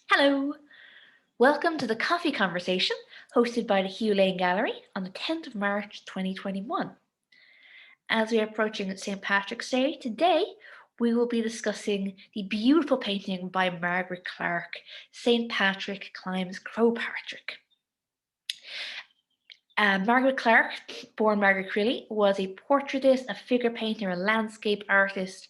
Hello, welcome to the Coffee Conversation hosted by the Hugh Lane Gallery on the 10th of March 2021. As we are approaching St. Patrick's Day today, we will be discussing the beautiful painting by Margaret Clarke, St. Patrick Climbs Crowpatrick. Margaret Clarke, born Margaret Creeley, was a portraitist, a figure painter, a landscape artist,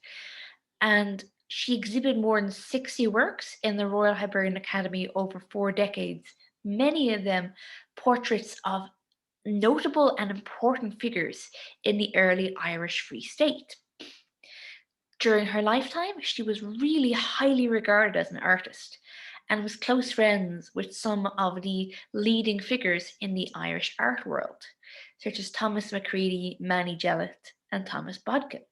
and she exhibited more than 60 works in the Royal Hibernian Academy over 4 decades, many of them portraits of notable and important figures in the early Irish Free State. During her lifetime, she was really highly regarded as an artist and was close friends with some of the leading figures in the Irish art world, such as Thomas Macready, Manny Jellett, and Thomas Bodkin.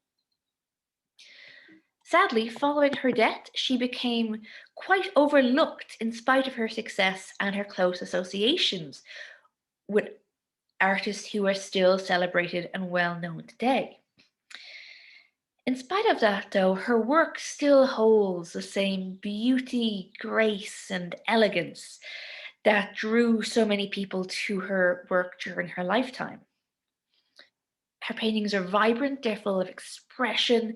Sadly, following her death, she became quite overlooked in spite of her success and her close associations with artists who are still celebrated and well known today. In spite of that, though, her work still holds the same beauty, grace, and elegance that drew so many people to her work during her lifetime. Her paintings are vibrant, they're full of expression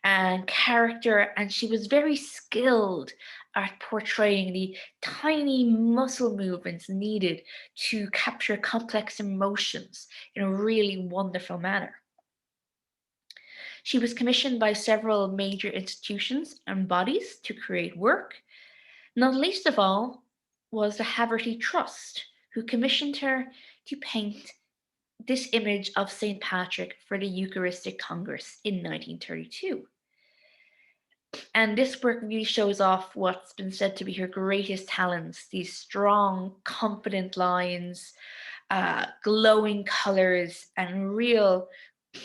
and character, and she was very skilled at portraying the tiny muscle movements needed to capture complex emotions in a really wonderful manner. She was commissioned by several major institutions and bodies to create work. Not least of all was the Haverty Trust, who commissioned her to paint this image of St. Patrick for the Eucharistic Congress in 1932. And this work really shows off what's been said to be her greatest talents, these strong, confident lines, glowing colors, and real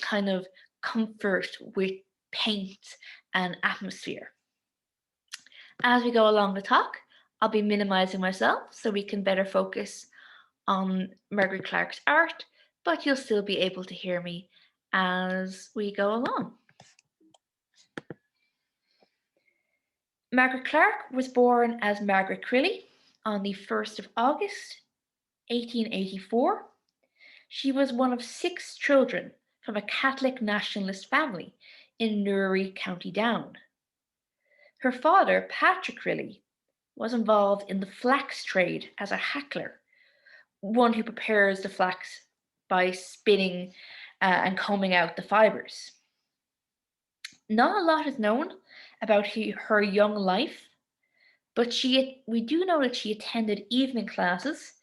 kind of comfort with paint and atmosphere. As we go along the talk, I'll be minimizing myself so we can better focus on Margaret Clarke's art, but you'll still be able to hear me as we go along. Margaret Clarke was born as Margaret Creeley on the 1st of August 1884. She was one of 6 children from a Catholic nationalist family in Newry, County Down. Her father, Patrick Creeley, was involved in the flax trade as a hackler, one who prepares the flax by spinning and combing out the fibers. Not a lot is known about her young life, but we do know that she attended evening classes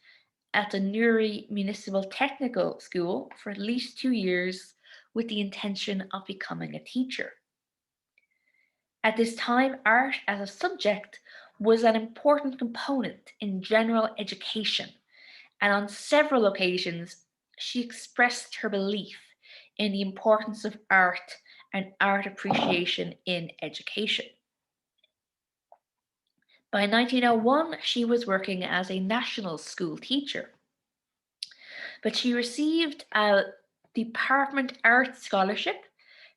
at the Newry Municipal Technical School for at least 2 years with the intention of becoming a teacher. At this time, art as a subject was an important component in general education, and on several occasions, she expressed her belief in the importance of art and art appreciation in education. By 1901, she was working as a national school teacher, but she received a Department Art Scholarship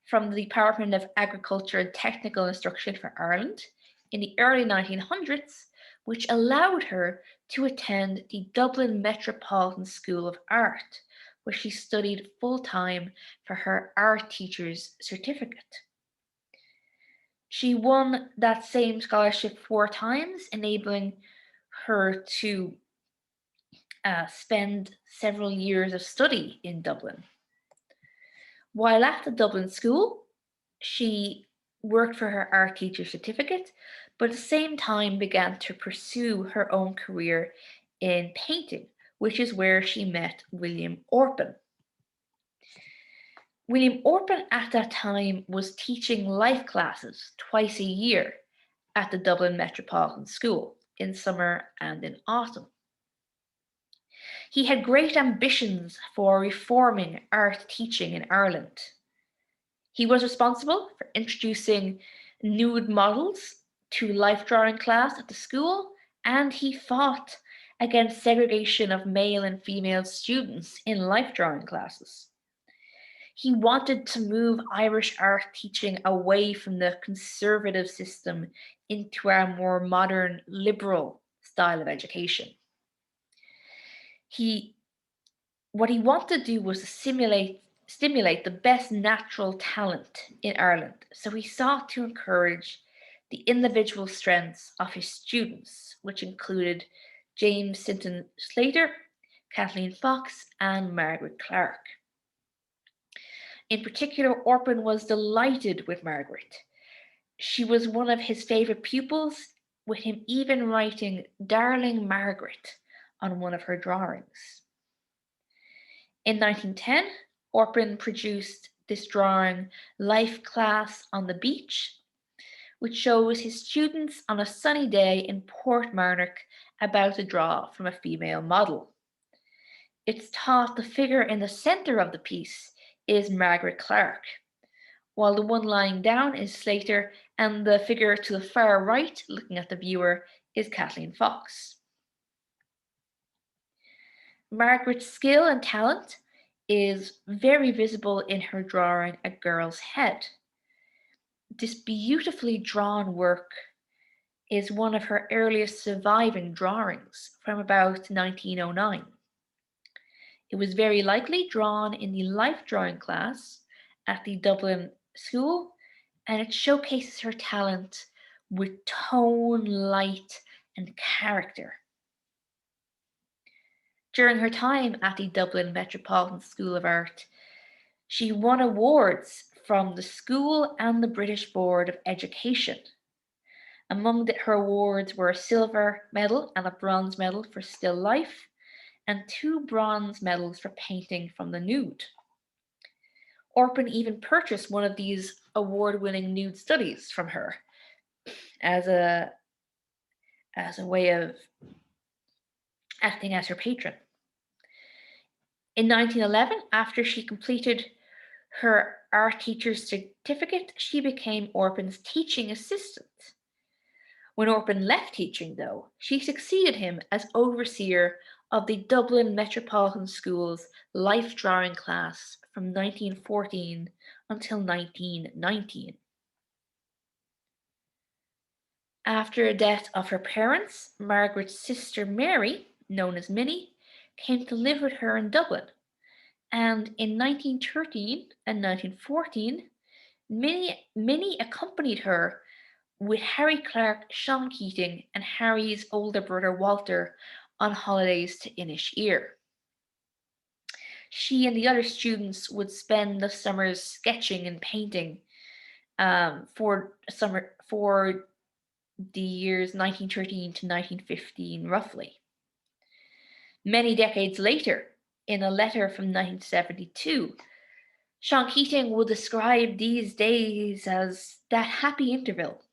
from the Department of Agriculture and Technical Instruction for Ireland in the early 1900s, which allowed her to attend the Dublin Metropolitan School of Art, where she studied full-time for her art teacher's certificate. She won that same scholarship 4 times, enabling her to spend several years of study in Dublin. While at the Dublin School, she worked for her art teacher certificate, but at the same time began to pursue her own career in painting, which is where she met William Orpen. William Orpen at that time was teaching life classes twice a year at the Dublin Metropolitan School in summer and in autumn. He had great ambitions for reforming art teaching in Ireland. He was responsible for introducing nude models to life drawing class at the school, and he fought against segregation of male and female students in life drawing classes. He wanted to move Irish art teaching away from the conservative system into a more modern, liberal style of education. He What he wanted to do was to stimulate the best natural talent in Ireland. So he sought to encourage the individual strengths of his students, which included James Sinton Slater, Kathleen Fox, and Margaret Clarke. In particular, Orpin was delighted with Margaret. She was one of his favourite pupils, with him even writing "Darling Margaret" on one of her drawings. In 1910, Orpin produced this drawing, "Life Class on the Beach," which shows his students on a sunny day in Portmarnock about to draw from a female model. It's thought the figure in the centre of the piece is Margaret Clarke, while the one lying down is Slater, and the figure to the far right, looking at the viewer, is Kathleen Fox. Margaret's skill and talent is very visible in her drawing A Girl's Head. This beautifully drawn work is one of her earliest surviving drawings from about 1909. It was very likely drawn in the life drawing class at the Dublin School, and it showcases her talent with tone, light, and character. During her time at the Dublin Metropolitan School of Art, she won awards from the school and the British Board of Education. Among her awards were a silver medal and a bronze medal for still life, and 2 bronze medals for painting from the nude. Orpin even purchased one of these award-winning nude studies from her as a way of acting as her patron. In 1911, after she completed her art teacher's certificate, she became Orpin's teaching assistant. When Orpin left teaching, though, she succeeded him as overseer of the Dublin Metropolitan School's life drawing class from 1914 until 1919. After the death of her parents, Margaret's sister Mary, known as Minnie, came to live with her in Dublin, and in 1913 and 1914, Minnie accompanied her with Harry Clarke, Sean Keating, and Harry's older brother Walter on holidays to Inisheer. She and the other students would spend the summers sketching and painting for the years 1913 to 1915, roughly. Many decades later, in a letter from 1972, Sean Keating would describe these days as that happy interval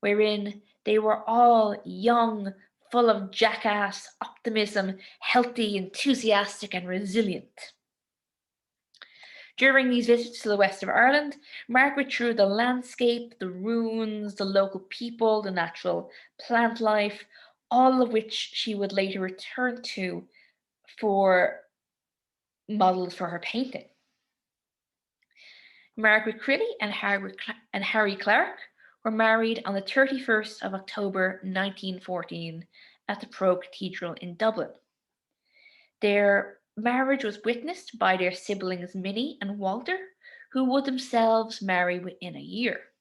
wherein they were all young, full of jackass optimism, healthy, enthusiastic, and resilient. During these visits to the west of Ireland, Margaret drew the landscape, the ruins, the local people, the natural plant life, all of which she would later return to for models for her painting. Margaret Crilly and Harry Clarke were married on the 31st of October 1914 at the Croagh Cathedral in Dublin. Their marriage was witnessed by their siblings Minnie and Walter, who would themselves marry within a year.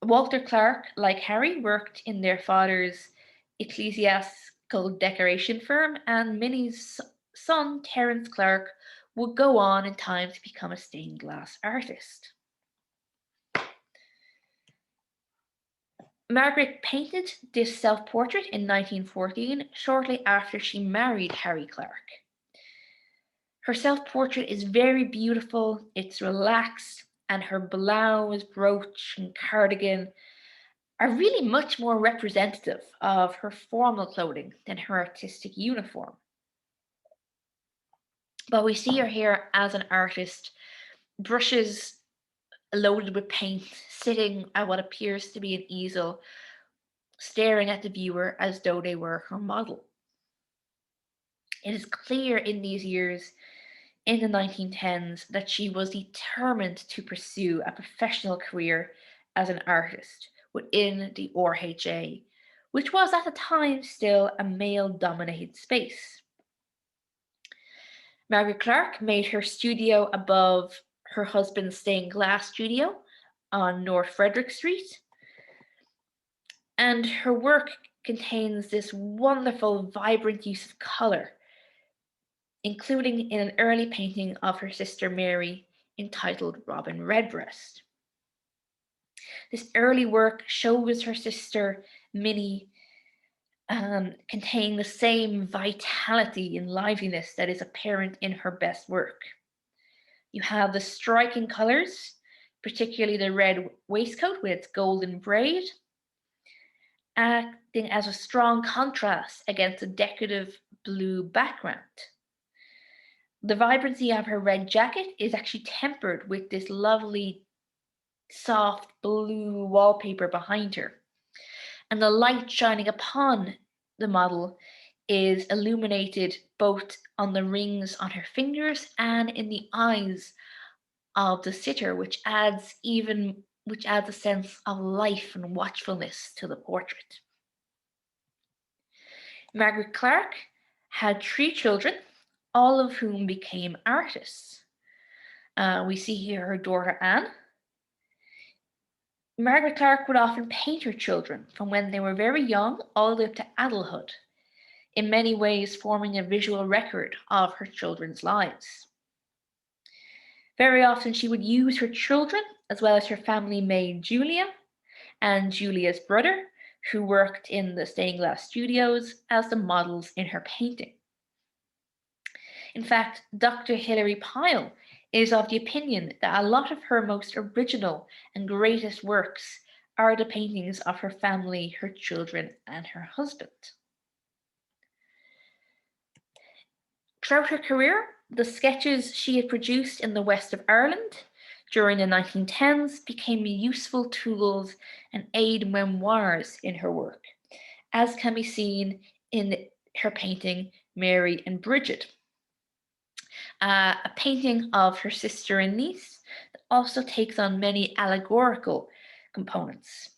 Walter Clarke, like Harry, worked in their father's ecclesiastical decoration firm, and Minnie's son, Terence Clarke, would go on in time to become a stained glass artist. Margaret painted this self-portrait in 1914, shortly after she married Harry Clarke. Her self-portrait is very beautiful, it's relaxed, and her blouse, brooch, and cardigan are really much more representative of her formal clothing than her artistic uniform. But we see her here as an artist, brushes loaded with paint, sitting at what appears to be an easel, staring at the viewer as though they were her model. It is clear in these years in the 1910s that she was determined to pursue a professional career as an artist within the RHA, which was at the time still a male-dominated space. Margaret Clarke made her studio above her husband's stained glass studio on North Frederick Street, and her work contains this wonderful, vibrant use of colour, including in an early painting of her sister Mary entitled Robin Redbreast. This early work shows her sister Minnie contain the same vitality and liveliness that is apparent in her best work. You have the striking colours, particularly the red waistcoat with its golden braid, acting as a strong contrast against a decorative blue background. The vibrancy of her red jacket is actually tempered with this lovely soft blue wallpaper behind her. And the light shining upon the model is illuminated both on the rings on her fingers and in the eyes of the sitter, which adds a sense of life and watchfulness to the portrait. Margaret Clarke had 3 children, all of whom became artists. We see here her daughter Anne. Margaret Clarke would often paint her children from when they were very young all the way up to adulthood, in many ways forming a visual record of her children's lives. Very often she would use her children, as well as her family maid Julia and Julia's brother, who worked in the stained glass studios, as the models in her painting. In fact, Dr. Hilary Pyle is of the opinion that a lot of her most original and greatest works are the paintings of her family, her children, and her husband. Throughout her career, the sketches she had produced in the west of Ireland during the 1910s became useful tools and aid memoirs in her work, as can be seen in her painting Mary and Bridget, a painting of her sister and niece that also takes on many allegorical components.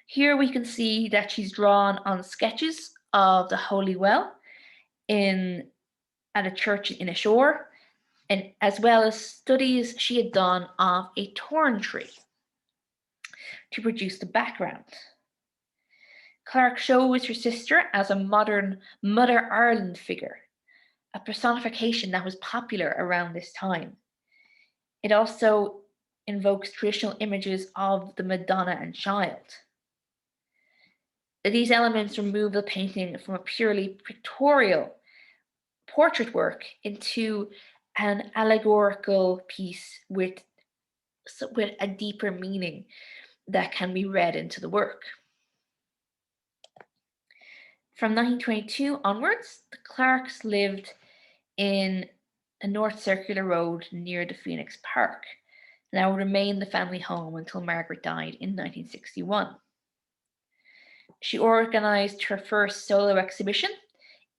Here we can see that she's drawn on sketches of the Holy Well at a church in Ashore, and as well as studies she had done of a thorn tree to produce the background. Clarke shows her sister as a modern Mother Ireland figure, a personification that was popular around this time. It also invokes traditional images of the Madonna and Child. These elements remove the painting from a purely pictorial portrait work into an allegorical piece with a deeper meaning that can be read into the work. From 1922 onwards, the Clarkes lived in a North Circular Road near the Phoenix Park, and that would remain the family home until Margaret died in 1961. She organised her first solo exhibition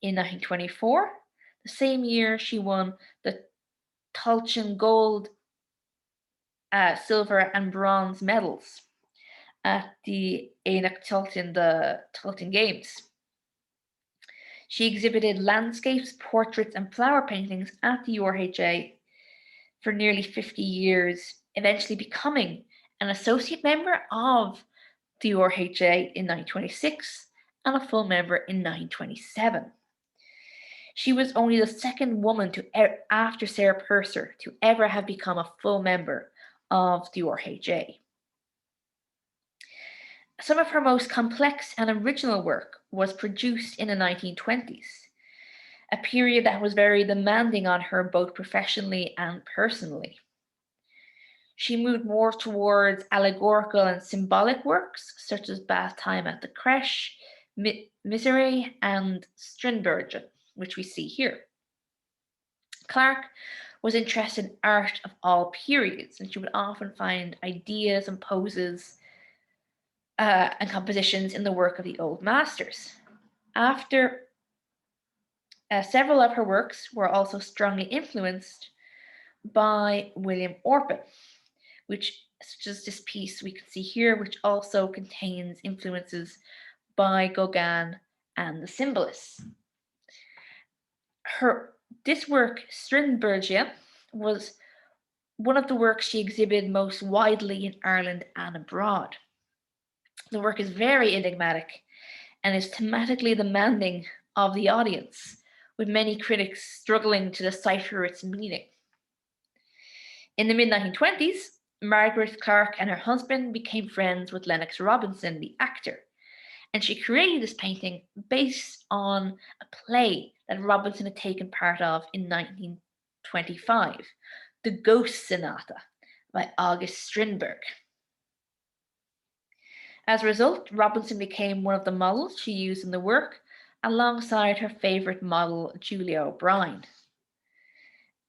in 1924. The same year, she won the Tailteann Gold, Silver, and Bronze medals at the Tailteann Games. She exhibited landscapes, portraits, and flower paintings at the URHA for nearly 50 years, eventually becoming an associate member of the URHA in 1926 and a full member in 1927. She was only the second woman after Sarah Purser to ever have become a full member of the URHA. Some of her most complex and original work was produced in the 1920s, a period that was very demanding on her both professionally and personally. She moved more towards allegorical and symbolic works, such as Bath Time at the Creche, Misery, and Strindberg, which we see here. Clarke was interested in art of all periods, and she would often find ideas and poses and compositions in the work of the old masters. After Several of her works were also strongly influenced by William Orpin, which, such as this piece we can see here, which also contains influences by Gauguin and the Symbolists. This work, Strindbergia, was one of the works she exhibited most widely in Ireland and abroad. The work is very enigmatic and is thematically demanding of the audience, with many critics struggling to decipher its meaning. In the mid-1920s, Margaret Clarke and her husband became friends with Lennox Robinson, the actor, and she created this painting based on a play that Robinson had taken part of in 1925, The Ghost Sonata by August Strindberg. As a result, Robinson became one of the models she used in the work, alongside her favourite model, Julia O'Brien.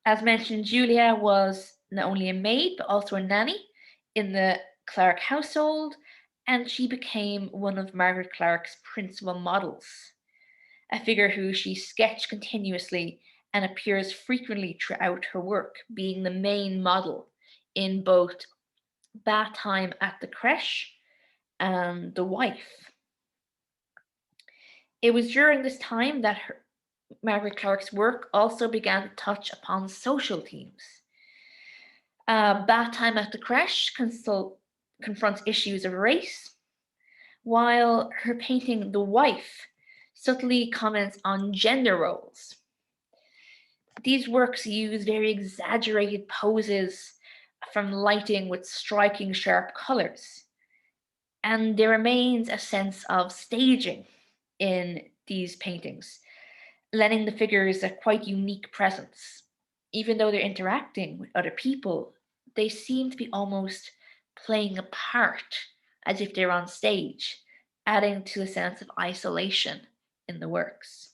As mentioned, Julia was not only a maid but also a nanny in the Clarke household, and she became one of Margaret Clarke's principal models, a figure who she sketched continuously and appears frequently throughout her work, being the main model in both Bath Time at the Creche and The Wife. It was during this time that Margaret Clarke's work also began to touch upon social themes. Bath Time at the Creche confronts issues of race, while her painting The Wife subtly comments on gender roles. These works use very exaggerated poses from lighting with striking sharp colours, and there remains a sense of staging in these paintings, lending the figures a quite unique presence. Even though they're interacting with other people, they seem to be almost playing a part as if they're on stage, adding to a sense of isolation in the works.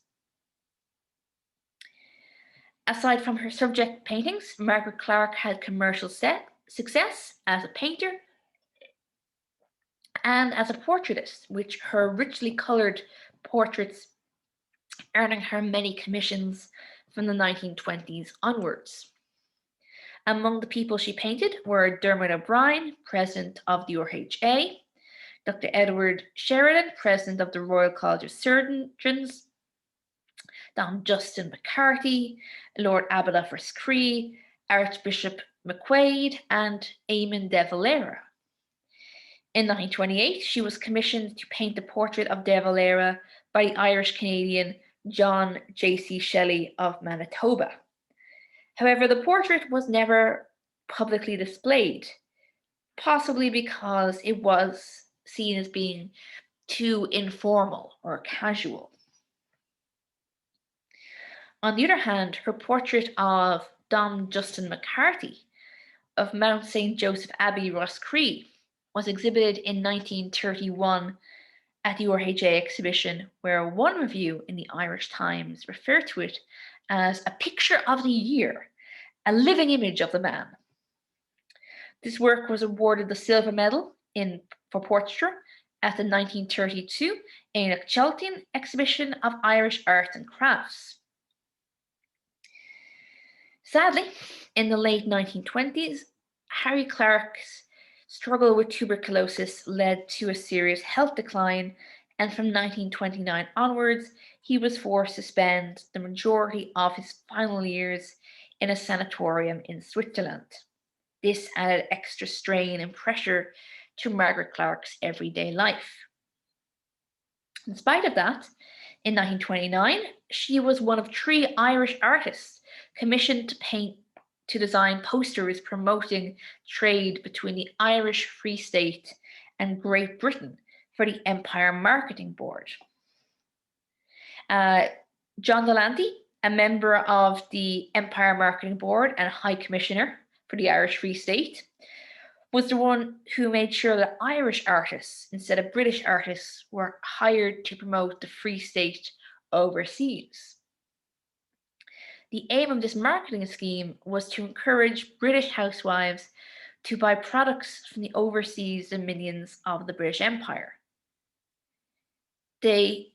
Aside from her subject paintings, Margaret Clarke had commercial success as a painter and as a portraitist, which her richly coloured portraits earning her many commissions from the 1920s onwards. Among the people she painted were Dermot O'Brien, president of the RHA, Dr. Edward Sheridan, president of the Royal College of Surgeons, Dom Justin McCarthy, Lord Abbot of Rescree, Archbishop McQuaid, and Eamon de Valera. In 1928, she was commissioned to paint the portrait of de Valera by the Irish-Canadian John J.C. Shelley of Manitoba. However, the portrait was never publicly displayed, possibly because it was seen as being too informal or casual. On the other hand, her portrait of Dom Justin McCarthy of Mount St. Joseph Abbey, Rescree, was exhibited in 1931 at the RHA exhibition, where one review in the Irish Times referred to it as a picture of the year, a living image of the man. This work was awarded the silver medal for portraiture at the 1932 Éineach Chaltin exhibition of Irish arts and crafts. Sadly, in the late 1920s, Harry Clarke's struggle with tuberculosis led to a serious health decline, and from 1929 onwards, he was forced to spend the majority of his final years in a sanatorium in Switzerland. This added extra strain and pressure to Margaret Clarke's everyday life. In spite of that, in 1929, she was one of 3 Irish artists commissioned to design posters promoting trade between the Irish Free State and Great Britain for the Empire Marketing Board. John Delanty, a member of the Empire Marketing Board and High Commissioner for the Irish Free State, was the one who made sure that Irish artists, instead of British artists, were hired to promote the Free State overseas. The aim of this marketing scheme was to encourage British housewives to buy products from the overseas dominions of the British Empire. They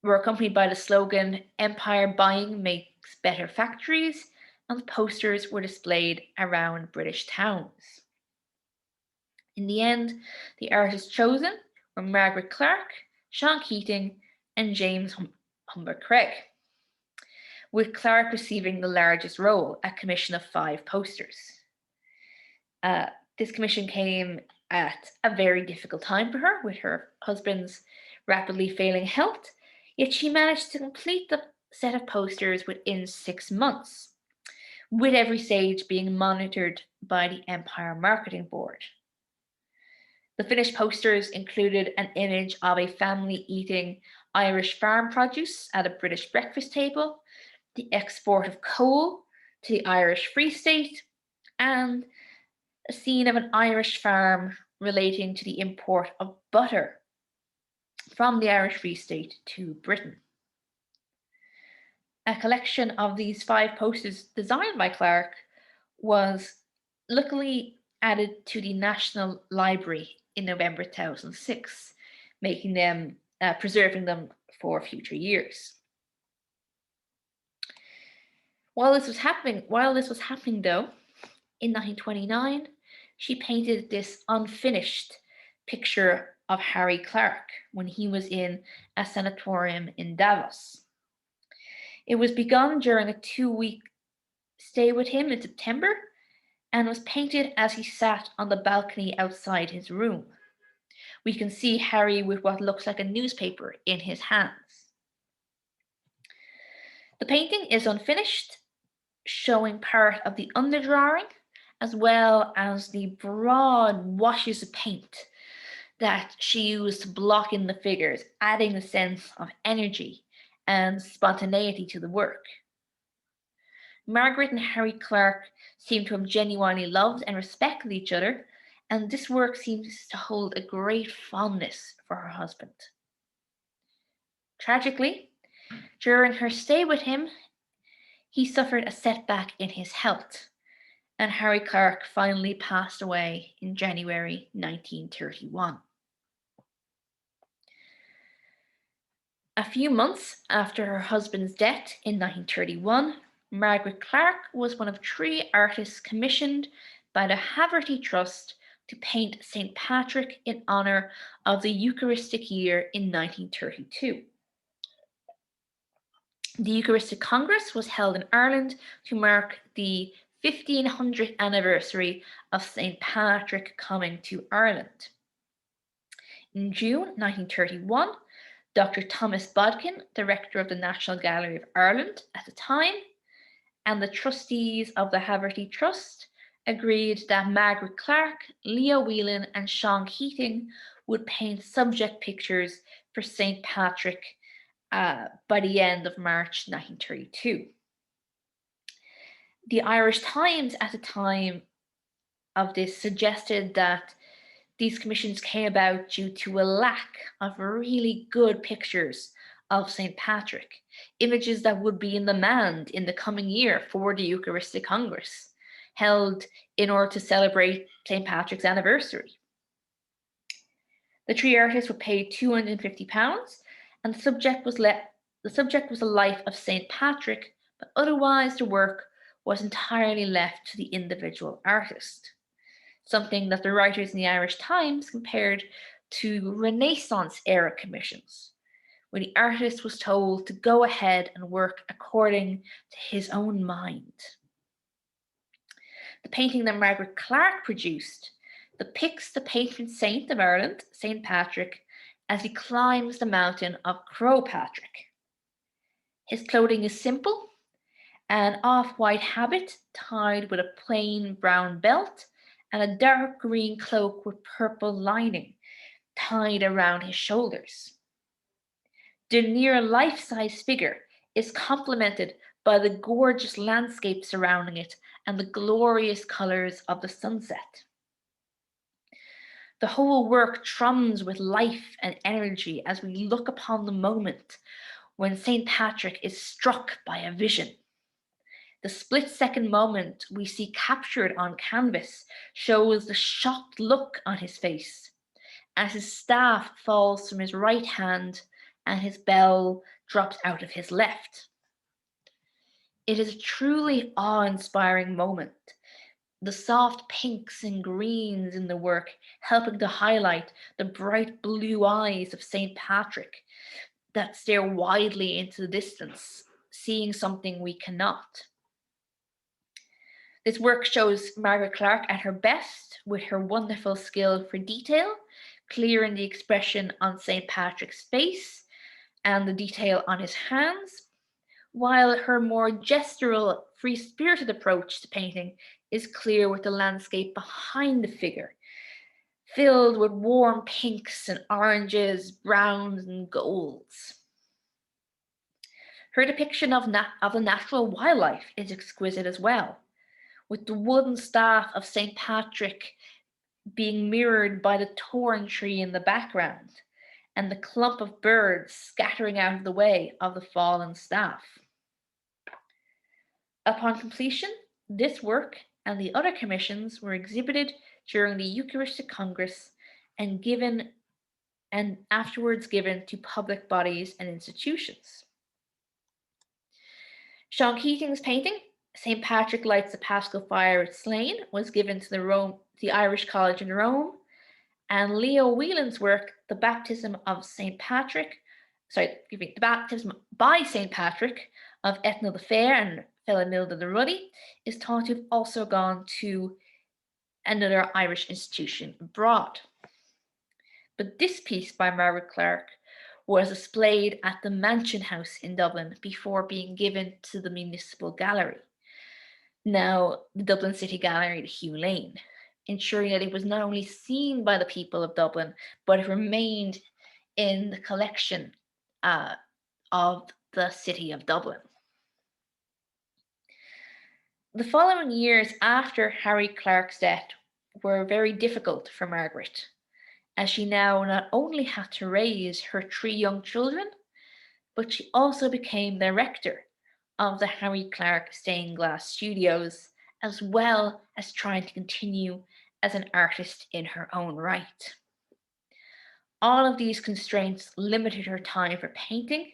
were accompanied by the slogan, "Empire buying makes better factories," and the posters were displayed around British towns. In the end, the artists chosen were Margaret Clarke, Sean Keating, and James Humbert Craig, with Clarke receiving the largest role, a commission of 5 posters. This commission came at a very difficult time for her, with her husband's rapidly failing health, yet she managed to complete the set of posters within 6 months, with every stage being monitored by the Empire Marketing Board. The finished posters included an image of a family eating Irish farm produce at a British breakfast table, the export of coal to the Irish Free State, and a scene of an Irish farm relating to the import of butter from the Irish Free State to Britain. A collection of these 5 posters designed by Clarke was luckily added to the National Library in November 2006, making them preserving them for future years. While this was happening, though, in 1929, she painted this unfinished picture of Harry Clarke when he was in a sanatorium in Davos. It was begun during a 2-week stay with him in September and was painted as he sat on the balcony outside his room. We can see Harry with what looks like a newspaper in his hands. The painting is unfinished, showing part of the underdrawing as well as the broad washes of paint that she used to block in the figures, adding a sense of energy and spontaneity to the work. Margaret and Harry Clarke seem to have genuinely loved and respected each other, and this work seems to hold a great fondness for her husband. Tragically, during her stay with him, he suffered a setback in his health, and Harry Clarke finally passed away in January 1931. A few months after her husband's death in 1931, Margaret Clarke was one of 3 artists commissioned by the Haverty Trust to paint St. Patrick in honour of the Eucharistic year in 1932. The Eucharistic Congress was held in Ireland to mark the 1500th anniversary of St. Patrick coming to Ireland. In June 1931, Dr. Thomas Bodkin, director of the National Gallery of Ireland at the time, and the trustees of the Haverty Trust agreed that Margaret Clarke, Leo Whelan, and Sean Keating would paint subject pictures for St. Patrick by the end of March 1932. The Irish Times at the time of this suggested that these commissions came about due to a lack of really good pictures of St. Patrick, images that would be in demand in the coming year for the Eucharistic Congress, held in order to celebrate St. Patrick's anniversary. The 3 artists were paid £250, and the subject was a life of St. Patrick, but otherwise the work was entirely left to the individual artist, something that the writers in the Irish Times compared to Renaissance-era commissions, where the artist was told to go ahead and work according to his own mind. The painting that Margaret Clarke produced depicts the patron saint of Ireland, St. Patrick, as he climbs the mountain of Croagh. His clothing is simple, an off-white habit tied with a plain brown belt and a dark green cloak with purple lining tied around his shoulders. The near life-size figure is complemented by the gorgeous landscape surrounding it and the glorious colours of the sunset. The whole work thrums with life and energy as we look upon the moment when St. Patrick is struck by a vision. The split-second moment we see captured on canvas shows the shocked look on his face as his staff falls from his right hand and his bell drops out of his left. It is a truly awe-inspiring moment. The soft pinks and greens in the work helping to highlight the bright blue eyes of St. Patrick that stare widely into the distance, seeing something we cannot. This work shows Margaret Clarke at her best with her wonderful skill for detail, clear in the expression on St. Patrick's face and the detail on his hands, while her more gestural, free-spirited approach to painting is clear with the landscape behind the figure, filled with warm pinks and oranges, browns and golds. Her depiction of the natural wildlife is exquisite as well, with the wooden staff of St. Patrick being mirrored by the thorn tree in the background, and the clump of birds scattering out of the way of the fallen staff. Upon completion, this work and the other commissions were exhibited during the Eucharistic Congress and afterwards given to public bodies and institutions. Sean Keating's painting, St. Patrick Lights the Paschal Fire at Slane, was given to the Irish College in Rome, and Leo Whelan's work, The Baptism by St. Patrick of Etna the Fair and Felinilda the Ruddy, is thought to have also gone to another Irish institution abroad. But this piece by Margaret Clarke was displayed at the Mansion House in Dublin before being given to the Municipal Gallery, now the Dublin City Gallery at Hugh Lane, ensuring that it was not only seen by the people of Dublin, but it remained in the collection of the city of Dublin. The following years after Harry Clarke's death were very difficult for Margaret, as she now not only had to raise her 3 young children, but she also became director of the Harry Clarke Stained Glass Studios, as well as trying to continue as an artist in her own right. All of these constraints limited her time for painting.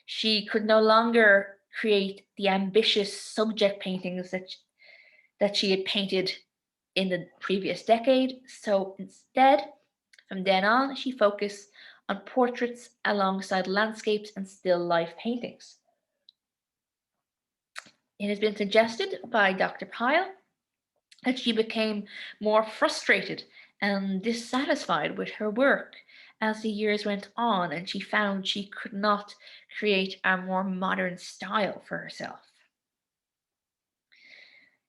She could no longer create the ambitious subject paintings that she had painted in the previous decade, so instead, from then on, she focused on portraits alongside landscapes and still life paintings. It has been suggested by Dr. Pyle that she became more frustrated and dissatisfied with her work as the years went on, and she found she could not create a more modern style for herself.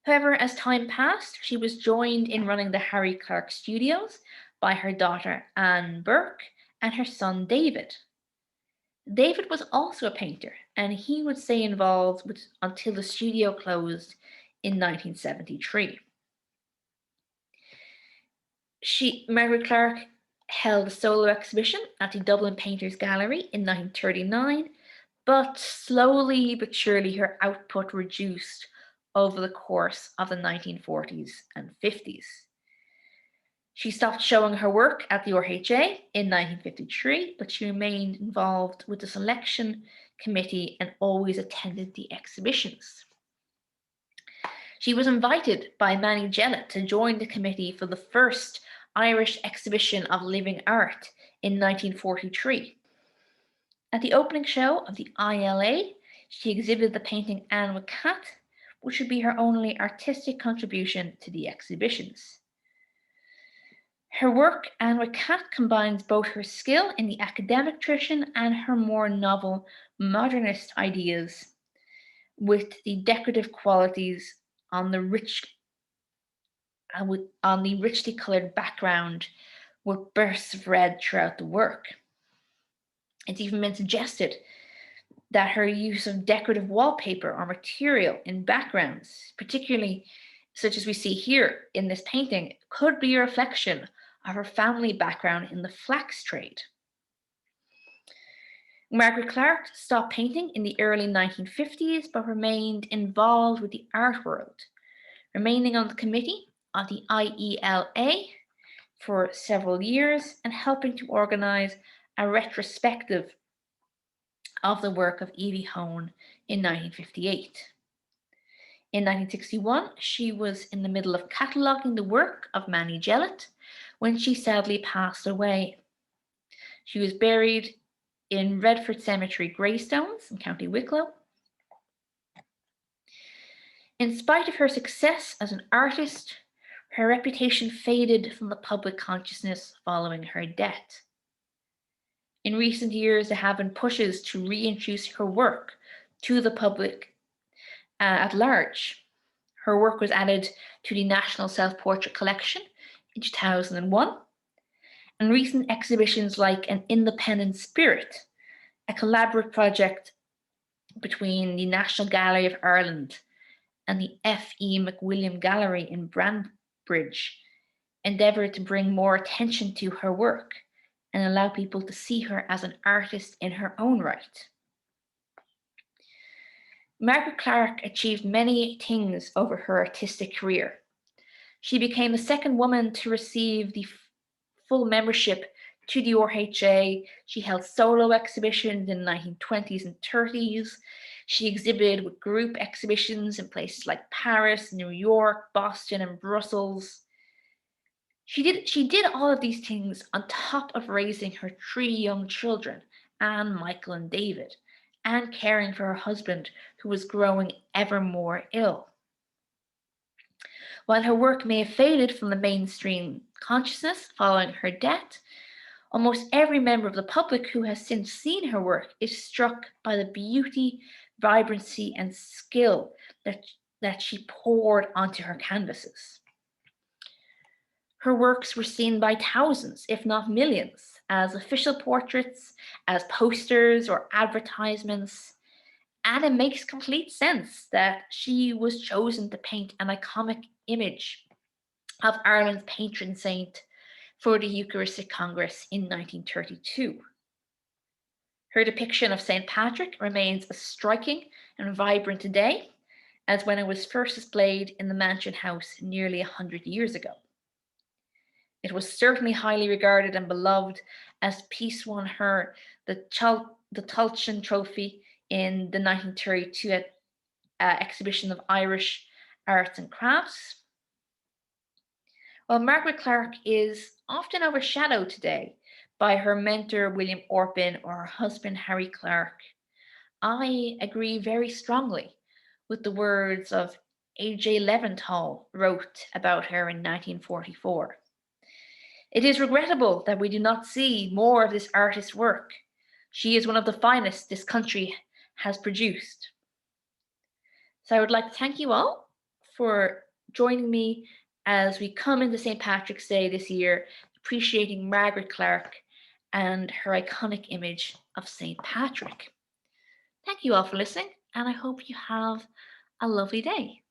However, as time passed, she was joined in running the Harry Clarke Studios by her daughter Anne Burke and her son David. David was also a painter, and he would stay involved until the studio closed in 1973. Margaret Clarke held a solo exhibition at the Dublin Painters Gallery in 1939, but slowly but surely her output reduced over the course of the 1940s and 50s. She stopped showing her work at the RHA in 1953, but she remained involved with the selection committee and always attended the exhibitions. She was invited by Manny Jellett to join the committee for the first Irish exhibition of living art in 1943. At the opening show of the ILA, she exhibited the painting Anne with Cat, which would be her only artistic contribution to the exhibitions. Her work, Anne with Cat, combines both her skill in the academic tradition and her more novel modernist ideas with the decorative qualities on the richly coloured background with bursts of red throughout the work. It's even been suggested that her use of decorative wallpaper or material in backgrounds, particularly such as we see here in this painting, could be a reflection of her family background in the flax trade. Margaret Clarke stopped painting in the early 1950s, but remained involved with the art world, remaining on the committee of the IELA for several years and helping to organise a retrospective of the work of Evie Hone in 1958. In 1961, she was in the middle of cataloguing the work of Manny Jellett when she sadly passed away. She was buried in Redford Cemetery gravestones in County Wicklow. In spite of her success as an artist, her reputation faded from the public consciousness following her death. In recent years, there have been pushes to reintroduce her work to the public at large. Her work was added to the National Self-Portrait Collection in 2001, and recent exhibitions like An Independent Spirit, a collaborative project between the National Gallery of Ireland and the F.E. McWilliam Gallery in Banbridge, endeavoured to bring more attention to her work and allow people to see her as an artist in her own right. Margaret Clarke achieved many things over her artistic career. She became the second woman to receive the full membership to the RHA. She held solo exhibitions in the 1920s and 30s. She exhibited with group exhibitions in places like Paris, New York, Boston, and Brussels. She did all of these things on top of raising her 3 young children, Anne, Michael, and David, and caring for her husband, who was growing ever more ill. While her work may have faded from the mainstream consciousness following her death, almost every member of the public who has since seen her work is struck by the beauty, vibrancy, and skill that she poured onto her canvases. Her works were seen by thousands, if not millions, as official portraits, as posters or advertisements, and it makes complete sense that she was chosen to paint an iconic image of Ireland's patron saint for the Eucharistic Congress in 1932. Her depiction of St. Patrick remains as striking and vibrant today as when it was first displayed in the Mansion House nearly 100 years ago. It was certainly highly regarded and beloved, as Peace won her the Tailteann Trophy in the 1932 exhibition of Irish arts and crafts. While Margaret Clarke is often overshadowed today by her mentor William Orpin or her husband Harry Clarke, I agree very strongly with the words of A.J. Leventhal wrote about her in 1944. It is regrettable that we do not see more of this artist's work. She is one of the finest this country has produced. So I would like to thank you all for joining me as we come into St. Patrick's Day this year, appreciating Margaret Clarke and her iconic image of St. Patrick. Thank you all for listening, and I hope you have a lovely day.